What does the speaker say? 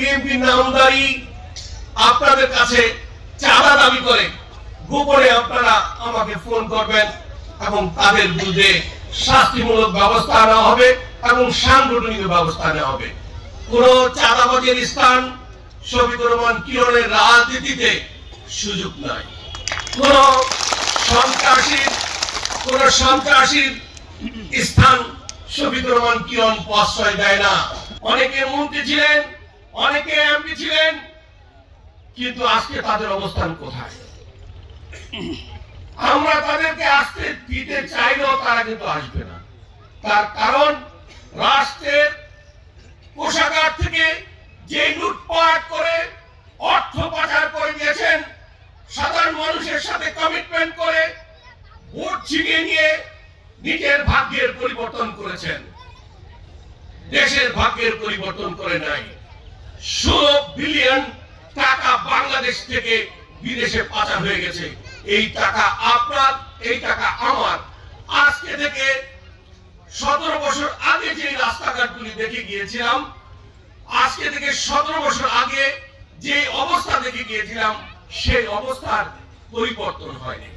BNP নামদারি আপনাদের কাছে চাঁদা দাবি করে গোপনে আপনারা আমাকে ফোন করবেন এবং তাদের বিরুদ্ধে শাস্তিমূলক ব্যবস্থা নেওয়া হবে এবং সাংগঠনিক ব্যবস্থা নেওয়া হবে। কোন চাঁদাবাজের স্থান শফিকুর রহমান কিরণের রাজনীতিতে সুযোগ নাই। কোন সন্ত্রাসীর স্থান শফিকুর রহমান কিরণ প্রশ্রয় দেয় না। অনেকে মন্ত্রী ছিলেন, অনেকে এমপি ছিলেন, কিন্তু আজকে তাদের অবস্থান কোথায়? আমরা তাদেরকে আসতে দিতে চাইলেও তারা কিন্তু আসবে না। তার কারণ রাষ্ট্রের কোষাগার থেকে যে লুটপাট করে অর্থ পাচার করে দিয়েছেন, সাধারণ মানুষের সাথে কমিটমেন্ট করে ভোট ছিনিয়ে নিয়ে নিজের ভাগ্যের পরিবর্তন করেছেন, দেশের ভাগ্যের পরিবর্তন করে নাই। 16 বিলিয়ন টাকা বাংলাদেশ থেকে বিদেশে পাচার হয়ে গেছে। এই টাকা আপনার, এই টাকা আমার। আজকে থেকে 17 বছর আগে যে রাস্তাঘাটগুলি দেখে গিয়েছিলাম, আজকে থেকে 17 বছর আগে যে অবস্থা দেখে গিয়েছিলাম, সেই অবস্থার পরিবর্তন হয়নি।